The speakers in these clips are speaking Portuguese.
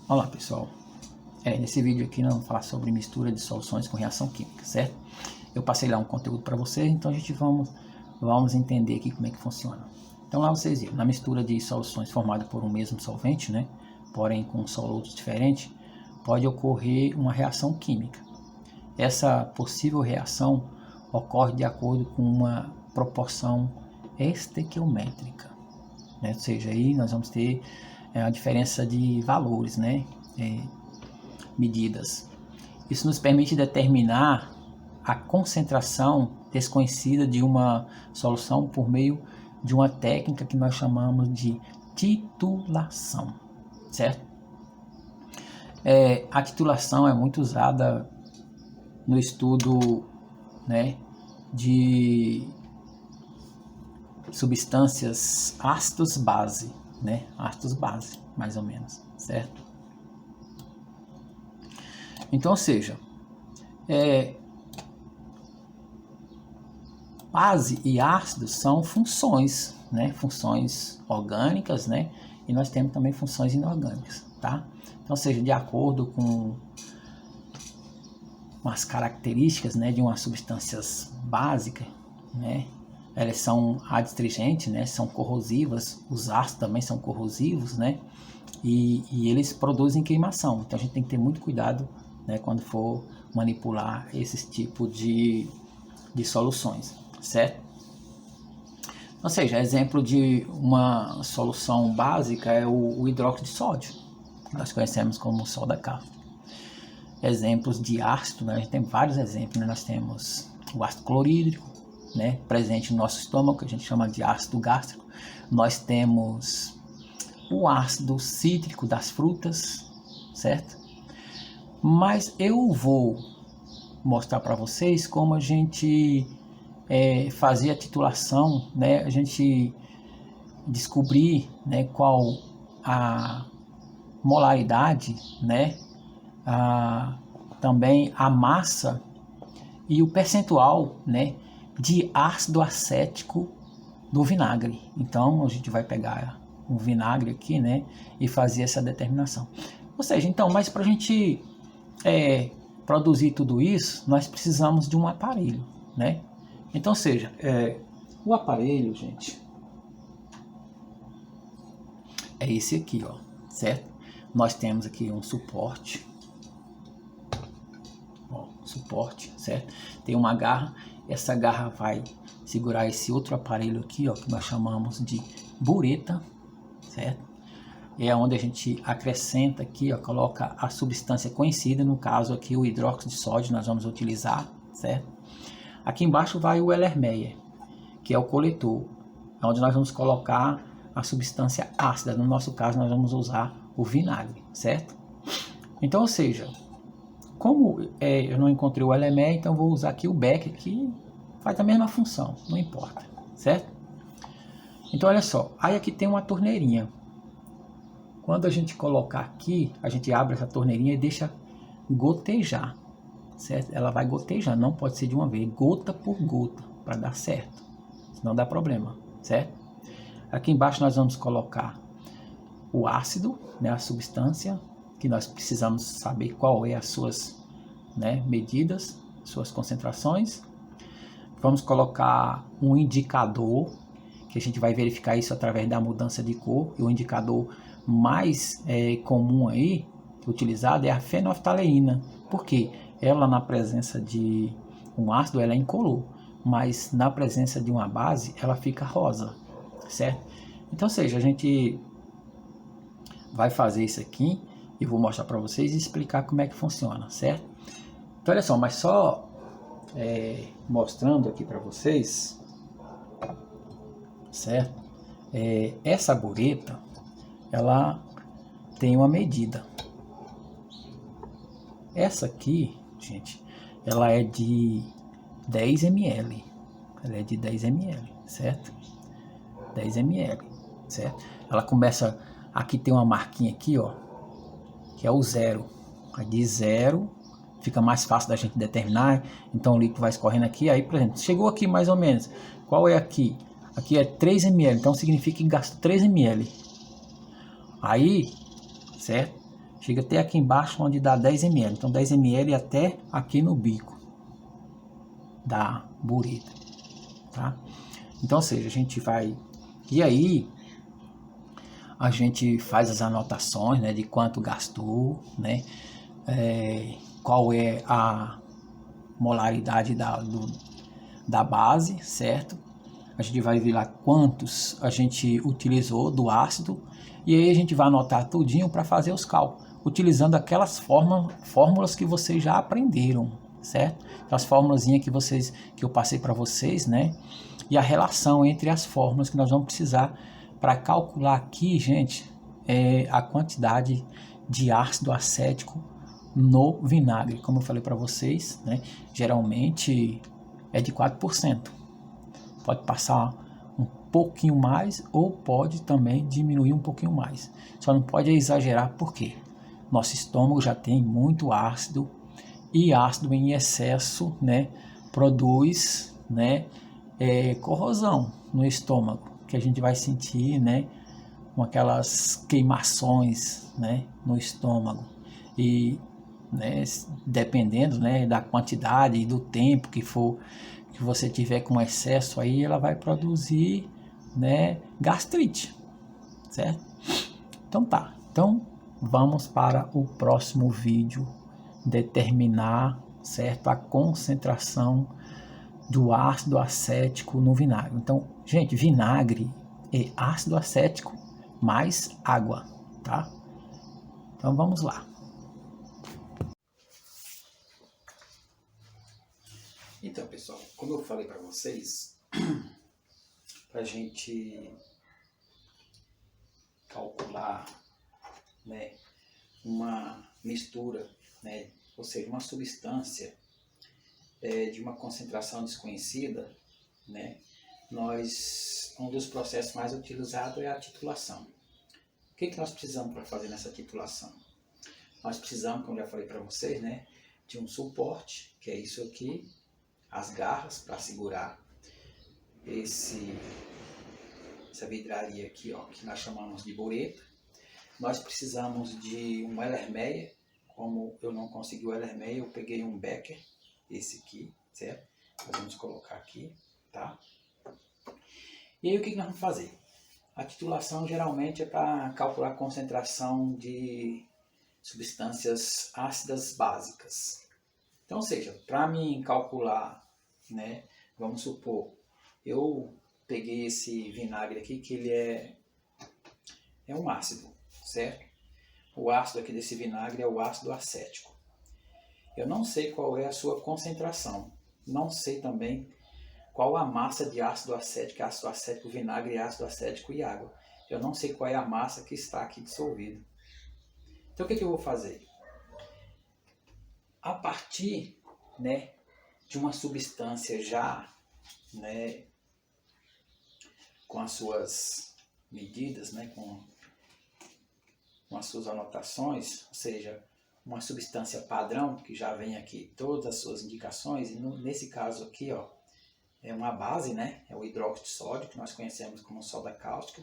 Olá pessoal, nesse vídeo aqui nós vamos falar sobre mistura de soluções com reação química, certo? Eu passei lá um conteúdo para vocês, então a gente vamos entender aqui como é que funciona. Então lá vocês viram, na mistura de soluções formadas por um mesmo solvente, né, porém com solutos diferentes, pode ocorrer uma reação química. Essa possível reação ocorre de acordo com uma proporção estequiométrica, né? Ou seja, aí nós vamos ter a diferença de valores, né? Medidas. Isso nos permite determinar a concentração desconhecida de uma solução por meio de uma técnica que nós chamamos de titulação, certo? A titulação é muito usada no estudo, né, de substâncias ácidos-base, né, ácidos-base, mais ou menos, certo? Então, ou seja, base e ácido são funções, né, funções orgânicas, né, e nós temos também funções inorgânicas, tá? Então, ou seja, de acordo com as características, né, de umas substâncias básicas, né, elas são adstringentes, né, são corrosivas, os ácidos também são corrosivos, né, e eles produzem queimação. Então a gente tem que ter muito cuidado, né, quando for manipular esses tipos de soluções, certo? Ou seja, exemplo de uma solução básica é o hidróxido de sódio, que nós conhecemos como soda cáustica. Exemplos de ácido, né, a gente tem vários exemplos, né? Nós temos o ácido clorídrico, né, presente no nosso estômago, que a gente chama de ácido gástrico. Nós temos o ácido cítrico das frutas, certo? Mas eu vou mostrar para vocês como a gente fazer a titulação, né, a gente descobrir, né, qual a molaridade, né, também a massa e o percentual, né, de ácido acético do vinagre. Então a gente vai pegar um vinagre aqui, né, e fazer essa determinação. Ou seja, então, mas para a gente produzir tudo isso, nós precisamos de um aparelho, né? Então, ou seja, o aparelho, gente, é esse aqui, ó, certo? Nós temos aqui um suporte, certo? Tem uma garra, essa garra vai segurar esse outro aparelho aqui, ó, que nós chamamos de bureta, certo? É onde a gente acrescenta aqui, ó, coloca a substância conhecida, no caso aqui o hidróxido de sódio nós vamos utilizar, certo? Aqui embaixo vai o Erlenmeyer, que é o coletor, onde nós vamos colocar a substância ácida. No nosso caso nós vamos usar o vinagre, certo? Então, ou seja, como eu não encontrei o Erlenmeyer, então vou usar aqui o Becker, que faz a mesma função, não importa, certo? Então olha só, aí aqui tem uma torneirinha. Quando a gente colocar aqui, a gente abre essa torneirinha e deixa gotejar, certo? Ela vai gotejar, não pode ser de uma vez, gota por gota, para dar certo, senão dá problema, certo? Aqui embaixo nós vamos colocar o ácido, né, a substância, que nós precisamos saber qual é as suas, né, medidas, suas concentrações. Vamos colocar um indicador, que a gente vai verificar isso através da mudança de cor, e o indicador mais comum aí, utilizado, é a fenolftaleína. Por quê? Ela, na presença de um ácido, ela é incolor, mas na presença de uma base, ela fica rosa, certo? Então, ou seja, a gente vai fazer isso aqui, e vou mostrar para vocês e explicar como é que funciona, certo? Então, olha só, mas só mostrando aqui para vocês, certo? Essa bureta, ela tem uma medida. Essa aqui, gente, ela é de 10 ml. Ela é de 10 ml, certo? 10 ml, certo? Ela começa, aqui tem uma marquinha aqui, ó, que é o 0. Aí de 0 fica mais fácil da gente determinar. Então o líquido vai escorrendo aqui. Aí, por exemplo, chegou aqui mais ou menos. Qual é aqui? Aqui é 3 ml, então significa que gasta 3 ml. Aí, certo? chega até aqui embaixo onde dá 10 ml. Então 10 ml até aqui no bico da bureta, tá? Então, ou seja, a gente vai... E aí, a gente faz as anotações, né, de quanto gastou, né, qual é a molaridade da base, certo? A gente vai ver lá quantos a gente utilizou do ácido e aí a gente vai anotar tudinho para fazer os cálculos, utilizando aquelas fórmulas que vocês já aprenderam, certo? As formulazinhas que eu passei para vocês, né? E a relação entre as fórmulas que nós vamos precisar para calcular aqui, gente, a quantidade de ácido acético no vinagre. Como eu falei para vocês, né? Geralmente é de 4%. Pode passar um pouquinho mais ou pode também diminuir um pouquinho mais. Só não pode exagerar porque nosso estômago já tem muito ácido e ácido em excesso, né, produz, né, corrosão no estômago, que a gente vai sentir, né, com aquelas queimações, né, no estômago. E, né, dependendo, né, da quantidade e do tempo que você tiver com excesso aí, ela vai produzir, né, gastrite, certo? Então tá, então vamos para o próximo vídeo determinar, certo, a concentração do ácido acético no vinagre. Então, gente, vinagre é ácido acético mais água, tá? Então vamos lá. Então, pessoal, como eu falei para vocês, para a gente calcular, né, uma mistura, né, ou seja, uma substância de uma concentração desconhecida, né, um dos processos mais utilizados é a titulação. O que nós precisamos para fazer nessa titulação? Nós precisamos, como eu já falei para vocês, né, de um suporte, que é isso aqui, as garras para segurar essa vidraria aqui, ó, que nós chamamos de bureta. Nós precisamos de um Ellermeyer. Como eu não consegui o Ellermeyer, eu peguei um Becker, esse aqui, certo? Nós vamos colocar aqui, tá? E aí o que nós vamos fazer? A titulação geralmente é para calcular a concentração de substâncias ácidas básicas. Então, ou seja, para mim calcular, né, vamos supor, eu peguei esse vinagre aqui que ele é um ácido, certo? O ácido aqui desse vinagre é o ácido acético. Eu não sei qual é a sua concentração, não sei também qual a massa de ácido acético, vinagre, ácido acético e água. Eu não sei qual é a massa que está aqui dissolvida. Então o que eu vou fazer? A partir, né, de uma substância já, né, com as suas medidas, né, com as suas anotações, ou seja, uma substância padrão que já vem aqui todas as suas indicações, e nesse caso aqui, ó, é uma base, né, é o hidróxido de sódio, que nós conhecemos como soda cáustica.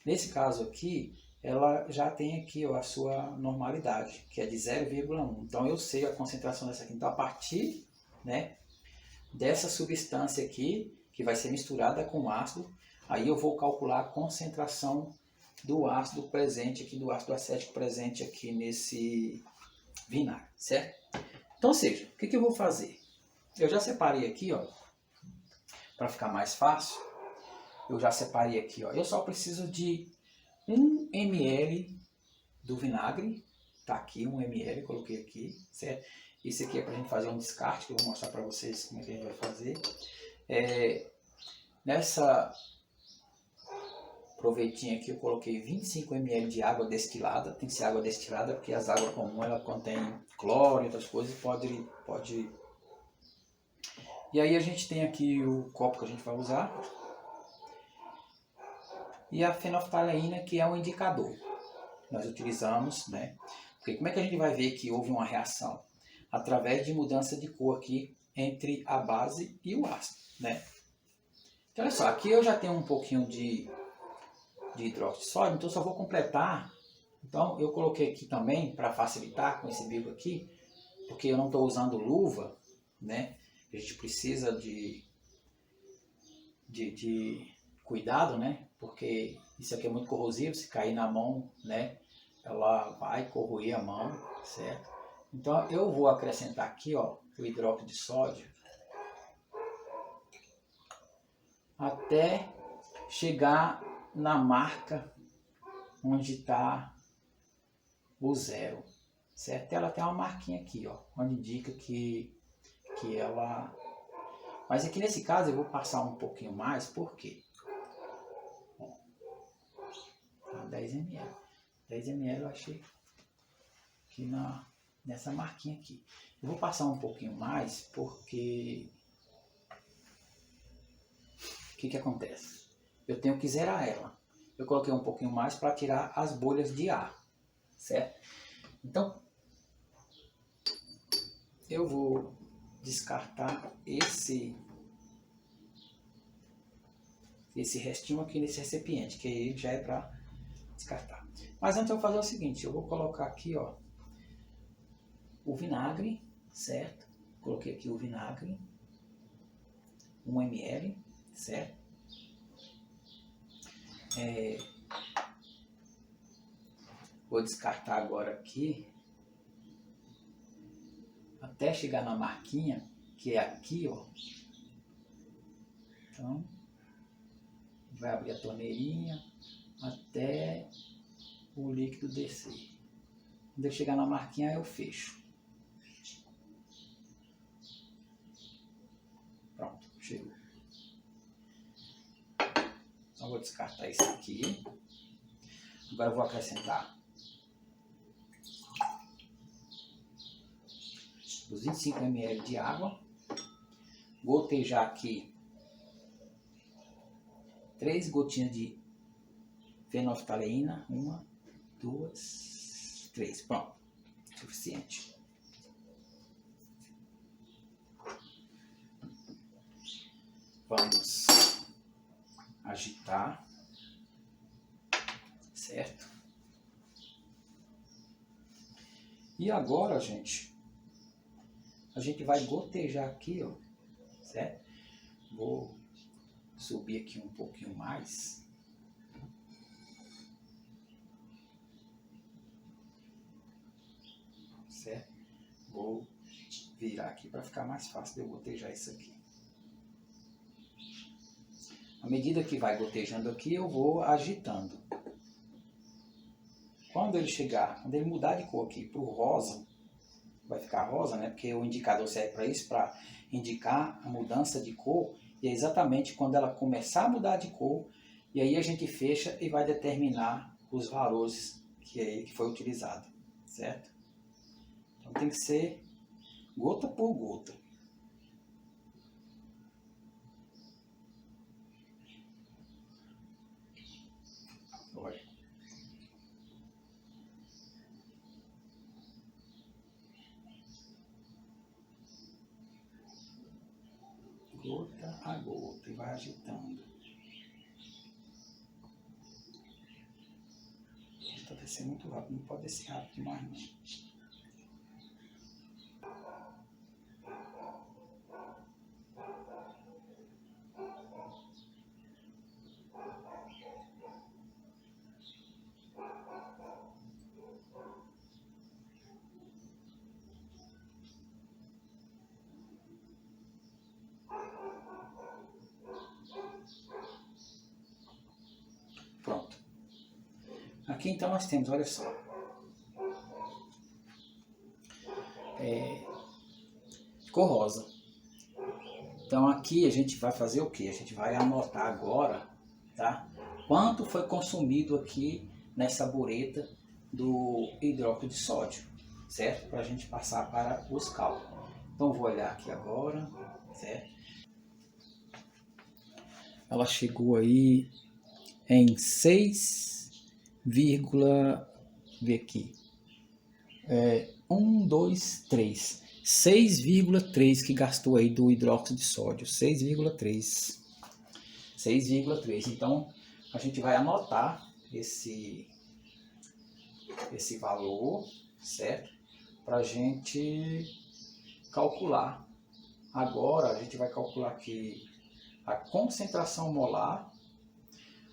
Nesse caso aqui, ela já tem aqui, ó, a sua normalidade, que é de 0,1. Então eu sei a concentração dessa aqui. Então a partir, né, dessa substância aqui, que vai ser misturada com ácido, aí eu vou calcular a concentração do ácido presente aqui, do ácido acético presente aqui nesse vinagre, certo? Então, ou seja, o que eu vou fazer? Eu já separei aqui, ó, para ficar mais fácil, eu já separei aqui, ó, eu só preciso de 1 ml do vinagre, tá aqui 1 ml, coloquei aqui, certo? Esse aqui é para a gente fazer um descarte, que eu vou mostrar para vocês como é que a gente vai fazer. Nessa provetinha aqui eu coloquei 25 ml de água destilada, tem que ser água destilada porque as águas comuns ela contém cloro e outras coisas, pode... E aí a gente tem aqui o copo que a gente vai usar e a fenolftaleína, que é um indicador. Nós utilizamos, né? Porque como é que a gente vai ver que houve uma reação? Através de mudança de cor aqui entre a base e o ácido, né? Então olha só, aqui eu já tenho um pouquinho de hidróxido de sódio, então eu só vou completar Então eu coloquei aqui também para facilitar com esse bico aqui, porque eu não estou usando luva, né? A gente precisa de cuidado, né? Porque isso aqui é muito corrosivo, se cair na mão, né? Ela vai corroer a mão, certo? Então eu vou acrescentar aqui, ó, o hidróxido de sódio até chegar na marca onde está o 0, certo? Ela tem uma marquinha aqui, ó, onde indica que ela... Mas aqui nesse caso eu vou passar um pouquinho mais, por quê? 10 ml. 10 ml eu achei aqui nessa marquinha aqui. Eu vou passar um pouquinho mais porque... O que acontece? Eu tenho que zerar ela. Eu coloquei um pouquinho mais para tirar as bolhas de ar, certo? Então, eu vou descartar esse restinho aqui nesse recipiente, que aí já é para descartar. Mas antes eu vou fazer o seguinte, eu vou colocar aqui, ó, o vinagre, certo? Coloquei aqui o vinagre, 1 ml, certo? Vou descartar agora aqui, até chegar na marquinha, que é aqui, ó. Então, vai abrir a torneirinha até o líquido descer. Quando eu chegar na marquinha, eu fecho. Pronto, chegou. Então, vou descartar isso aqui. Agora eu vou acrescentar os 25 ml de água. Gotejar aqui 3 gotinhas de fenolftaleína. 1, 2, 3. Pronto. Suficiente. Vamos agitar. Certo? E agora, gente, a gente vai gotejar aqui, ó, certo? Vou subir aqui um pouquinho mais. Certo? Vou virar aqui para ficar mais fácil de eu gotejar isso aqui. À medida que vai gotejando aqui, eu vou agitando. Quando ele mudar de cor aqui para o rosa, vai ficar rosa, né? Porque o indicador serve para isso, para indicar a mudança de cor. E é exatamente quando ela começar a mudar de cor, e aí a gente fecha e vai determinar os valores que foi utilizado, certo? Então tem que ser gota por gota. Olha. Gota a gota e vai agitando. Está descendo muito rápido, não pode descer rápido demais não. Pronto. Aqui então nós temos, olha só. Ficou rosa. Então aqui a gente vai fazer o que? A gente vai anotar agora, tá? Quanto foi consumido aqui nessa bureta do hidróxido de sódio, certo? Para a gente passar para os cálculos. Então vou olhar aqui agora, certo? Ela chegou aí em 6, ver aqui, 1, 2, 3, 6,3 que gastou aí do hidróxido de sódio, 6,3. Então a gente vai anotar esse valor, certo? Para a gente calcular. Agora a gente vai calcular aqui a concentração molar,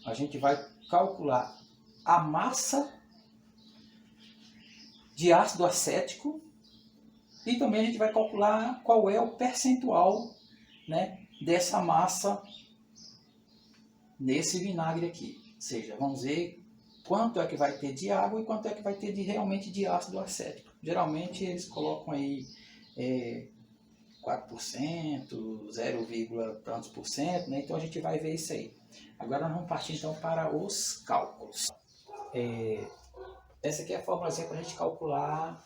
a gente vai calcular a massa de ácido acético e também a gente vai calcular qual é o percentual, né, dessa massa nesse vinagre aqui. Ou seja, vamos ver quanto é que vai ter de água e quanto é que vai ter realmente de ácido acético. Geralmente eles colocam aí 4%, 0, tantos por cento, né? Então a gente vai ver isso aí. Agora nós vamos partir então para os cálculos. Essa aqui é a fórmula para a gente calcular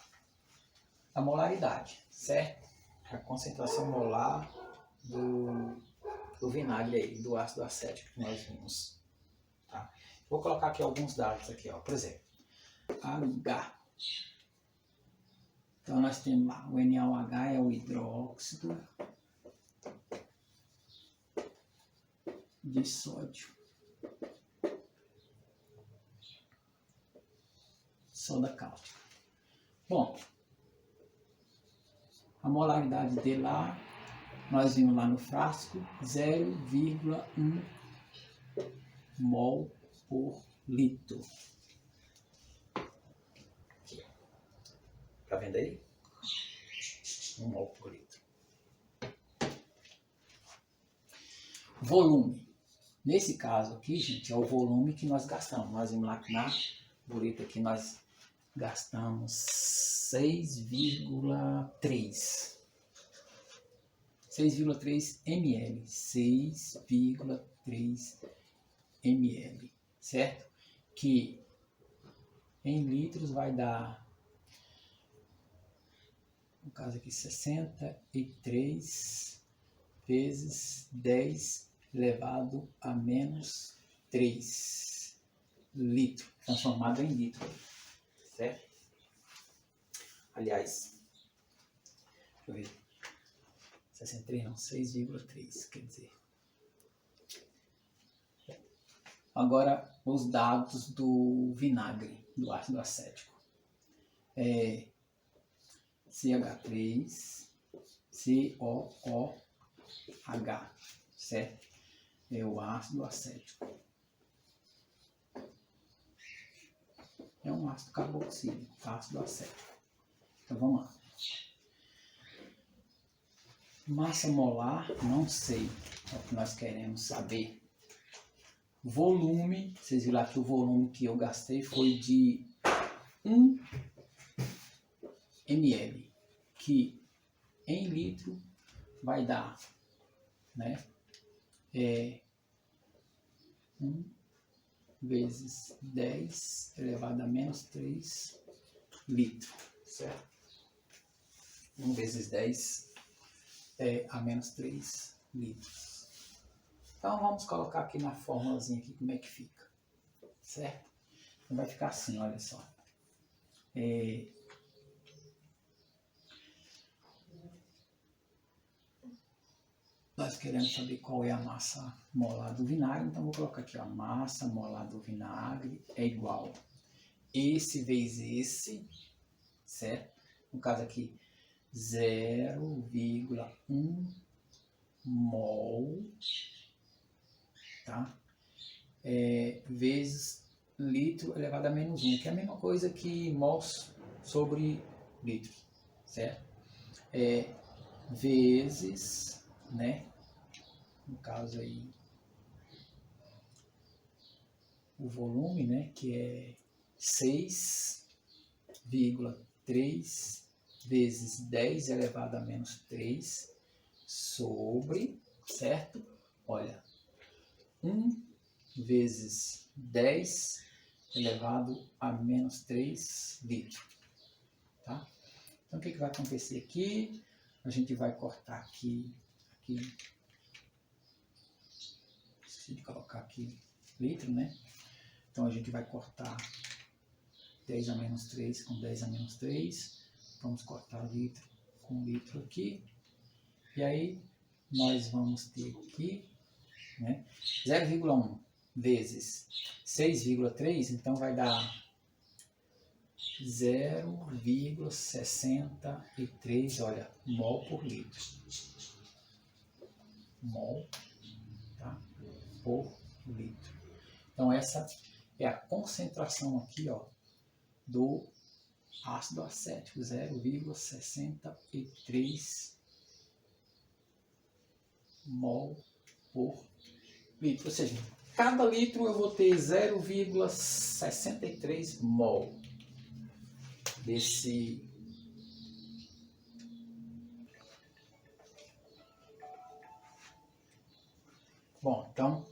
a molaridade, certo? A concentração molar do vinagre aí, do ácido acético que nós vimos. Tá? Vou colocar aqui alguns dados aqui, ó. Por exemplo, H. Então nós temos lá o NaOH é o hidróxido de sódio. Soda cáustica. Bom, a molaridade dele lá, nós vimos lá no frasco, 0,1 mol por litro. Aqui. Tá vendo aí? 1 mol por litro. Volume. Nesse caso aqui, gente, é o volume que nós gastamos. Nós vimos lá na bureta que nós gastamos 6,3 ml. 6,3 ml, certo? Que em litros vai dar, no caso aqui, 63 vezes 10 elevado a menos 3 litros, transformado em litro, certo? Aliás, deixa eu ver, 63 não, 6,3, quer dizer. Agora, os dados do vinagre, do ácido acético. CH3, COOH, certo? É o ácido acético. É um ácido carboxílico, ácido acético. Então vamos lá. Massa molar, não sei, é o que nós queremos saber. Volume, vocês viram lá que o volume que eu gastei foi de 1 ml, que em litro vai dar, né, 1 vezes 10 elevado a menos 3 litros, certo? 1 vezes 10 a menos 3 litros. Então vamos colocar aqui na fórmulazinha aqui como é que fica, certo? Então vai ficar assim, olha só. Nós queremos saber qual é a massa molar do vinagre, então vou colocar aqui, ó, a massa molar do vinagre é igual esse vezes esse, certo? No caso aqui, 0,1 mol, tá? Vezes litro elevado a menos 1, que é a mesma coisa que mols sobre litros, certo? Vezes, né? No caso aí, o volume, né? Que é 6,3 vezes 10 elevado a menos 3 sobre, certo? Olha, 1 vezes 10 elevado a menos 3 litros, tá? Então, o que vai acontecer aqui? A gente vai cortar aqui, esqueci de colocar aqui litro, né? Então, a gente vai cortar 10 a menos 3 com 10 a menos 3, vamos cortar litro com litro aqui, e aí nós vamos ter aqui, né, 0,1 vezes 6,3, então vai dar 0,63, olha, mol por litro. Mol, tá? Por litro. Então essa é a concentração aqui, ó, do ácido acético, 0,63 mol por litro. Ou seja, cada litro eu vou ter 0,63 mol desse bom, então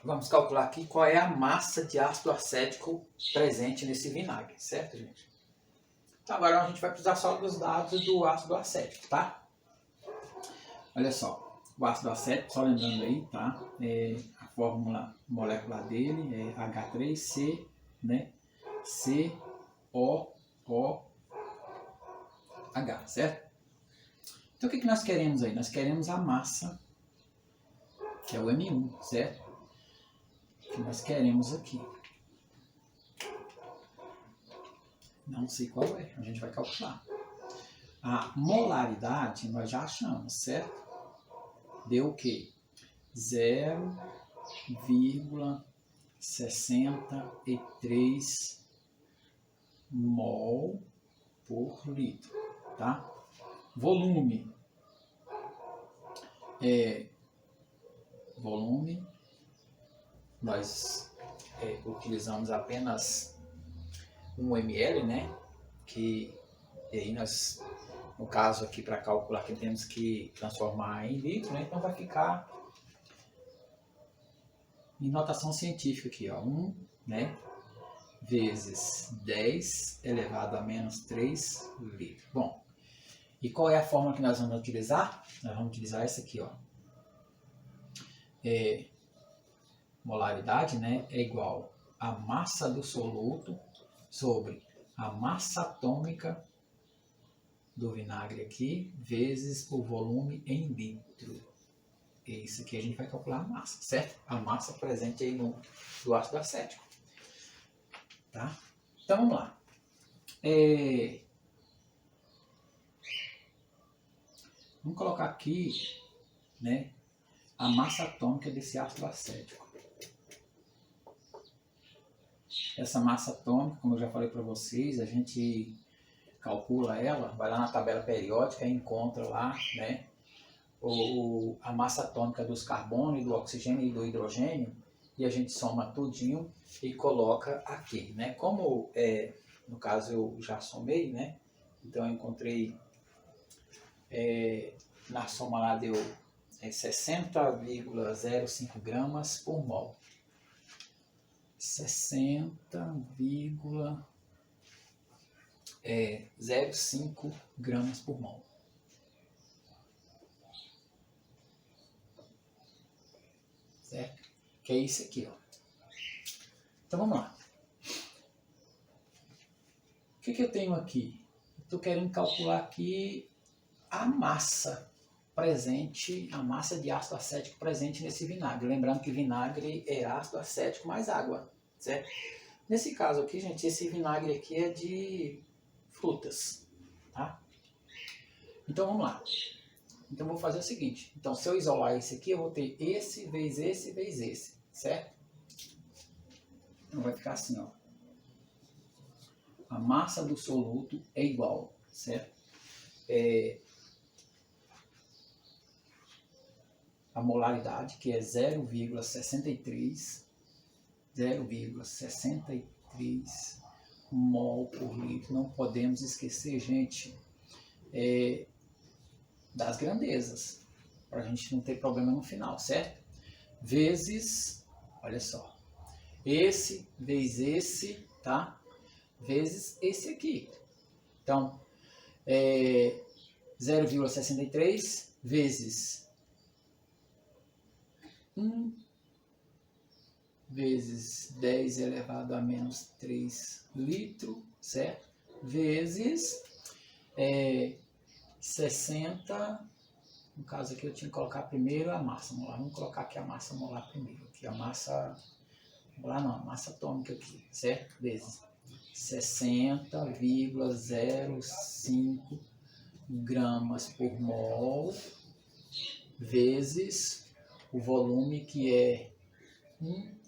vamos calcular aqui qual é a massa de ácido acético presente nesse vinagre, certo, gente? Então agora a gente vai precisar só dos dados do ácido acético, tá? Olha só, o ácido acético, só lembrando aí, tá? A fórmula molecular dele é H3C, né? COOH, certo? Então o que nós queremos aí? Nós queremos a massa, que é o M1, certo? Que nós queremos aqui. Não sei qual é, a gente vai calcular. A molaridade nós já achamos, certo? Deu o quê? 0,63 mol por litro, tá? Volume. Volume, nós utilizamos apenas 1 ml, né? Que aí nós, no caso aqui para calcular, que temos que transformar em litro, né? Então vai ficar em notação científica aqui, ó, 1, né? Vezes 10 elevado a menos 3 litros. Bom, e qual é a fórmula que nós vamos utilizar? Nós vamos utilizar essa aqui, ó. Molaridade, né, é igual a massa do soluto sobre a massa atômica do vinagre aqui, vezes o volume em litro. Isso aqui a gente vai calcular a massa, certo? A massa presente aí do ácido acético. Tá? Então vamos lá. Vamos colocar aqui, né, a massa atômica desse ácido acético. Essa massa atômica, como eu já falei para vocês, a gente calcula ela, vai lá na tabela periódica e encontra lá, né, a massa atômica dos carbonos, do oxigênio e do hidrogênio, e a gente soma tudinho e coloca aqui, né? Como, no caso, eu já somei, né? Então eu encontrei, na soma lá deu 60,05 gramas por mol. 60,05 gramas por mol. Certo? Que é isso aqui, ó. Então vamos lá. O que eu tenho aqui? Estou querendo calcular aqui a massa presente, a massa de ácido acético presente nesse vinagre. Lembrando que vinagre é ácido acético mais água, certo? Nesse caso aqui, gente, esse vinagre aqui é de frutas, tá? Então vamos lá. Então vou fazer o seguinte. Então se eu isolar esse aqui, eu vou ter esse vezes esse vezes esse, certo? Então vai ficar assim, ó. A massa do soluto é igual, certo? A molaridade, que é 0,63 mol por litro. Não podemos esquecer, gente, das grandezas, para a gente não ter problema no final, certo? Vezes, olha só, esse vezes esse, tá? Vezes esse aqui. Então, 0,63 vezes 1 vezes 10 elevado a menos 3 litros, certo? Vezes 60, no caso aqui eu tinha que colocar primeiro a massa molar. Vamos colocar aqui a massa molar primeiro. Aqui a massa molar não, a massa atômica aqui, certo? Vezes 60,05 gramas por mol vezes o volume, que é 1,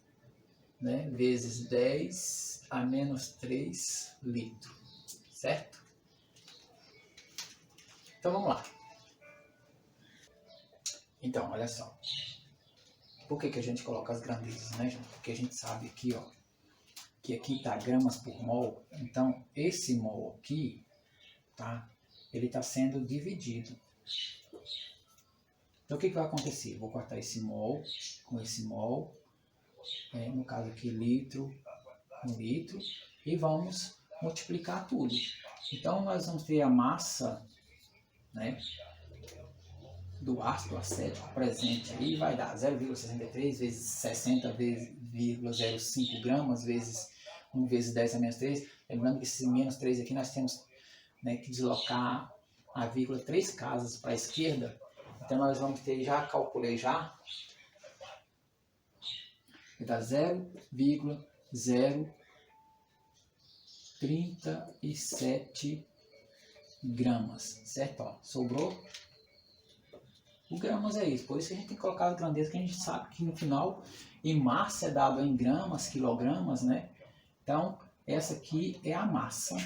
né, vezes 10 a menos 3 litros, certo? Então vamos lá. Então, olha só. Por que a gente coloca as grandezas, né, gente? Porque a gente sabe aqui, ó, que aqui está gramas por mol. Então, esse mol aqui, tá? Ele está sendo dividido. Então, o que vai acontecer? Vou cortar esse mol com esse mol, no caso aqui, litro, 1 litro, e vamos multiplicar tudo. Então, nós vamos ter a massa, né, do ácido acético presente aí, vai dar 0,63 vezes 60,05 gramas vezes 1 vezes 10 a menos 3. Lembrando que esse menos 3 aqui nós temos, né, que deslocar a vírgula 3 casas para a esquerda. Então nós vamos ter, já calculei já, vai dar 0,037 gramas, certo? Ó, sobrou o gramas, é isso. Por isso que a gente tem que colocar as grandezas, que a gente sabe que no final, em massa é dado em gramas, quilogramas, né? Então, essa aqui é a massa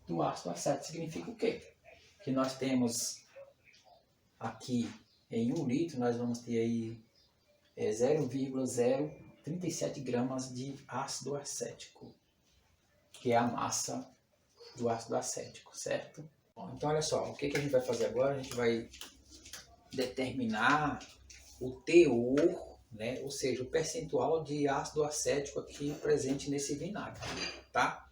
do ácido acético. Significa o quê? Que nós temos aqui em 1 litro, nós vamos ter aí 0,037 gramas de ácido acético, que é a massa do ácido acético, certo? Bom, então olha só, o que a gente vai fazer agora? A gente vai determinar o teor, né? Ou seja, o percentual de ácido acético aqui presente nesse vinagre, tá?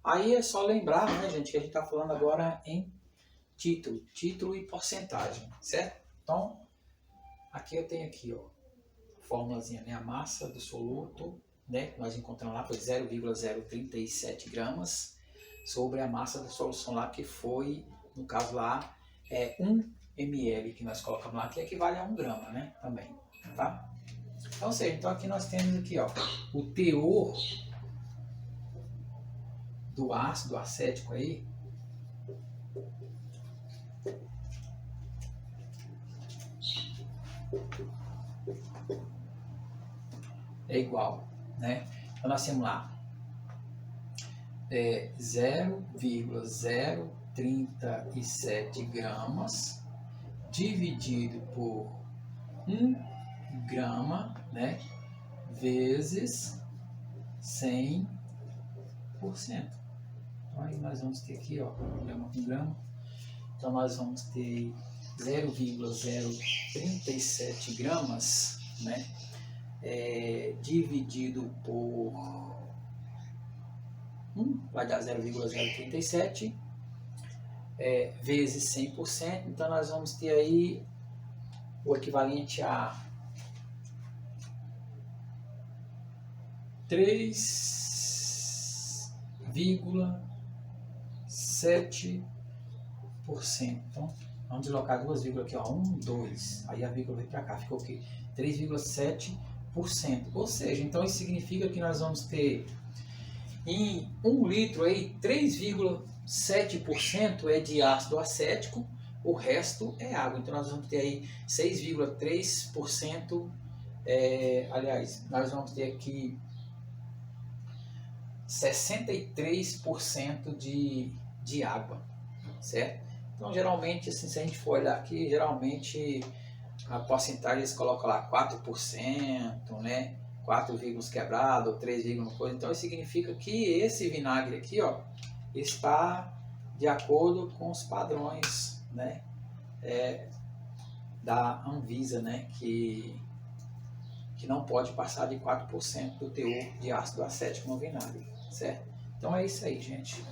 Aí é só lembrar, né, gente, que a gente está falando agora em título e porcentagem, certo? Então, aqui eu tenho aqui, ó, a formulazinha, né? A massa do soluto, né? Nós encontramos lá, foi 0,037 gramas sobre a massa da solução lá, que foi, no caso lá, 1 ml que nós colocamos lá, que equivale a 1 grama, né? Também, tá? Então, ou seja, então aqui nós temos aqui, ó, o teor do ácido acético aí, é igual, né? Então nós temos lá 0,037 gramas dividido por 1 grama, né, vezes 100%. Então aí nós vamos ter aqui, ó, grama com grama. Então nós vamos ter 0,037 gramas, né, dividido por 1, vai dar 0,037, vezes 100%. Então nós vamos ter aí o equivalente a 3,7%. Então, vamos deslocar duas vírgulas aqui, ó, 1, 2, aí a vírgula vem para cá, ficou o quê? 3,7%. Ou seja, então isso significa que nós vamos ter em 1 litro aí 3,7% é de ácido acético, o resto é água. Então nós vamos ter aí 6,3%, aliás, nós vamos ter aqui 63% de água, certo? Então geralmente, assim, se a gente for olhar aqui, geralmente a porcentagem eles colocam lá 4%, né? 4 vírgulas quebrado, ou 3 vírgulas coisa. Então isso significa que esse vinagre aqui, ó, está de acordo com os padrões, né, da Anvisa, né, que não pode passar de 4% do teor de ácido acético no vinagre, certo? Então é isso aí, gente.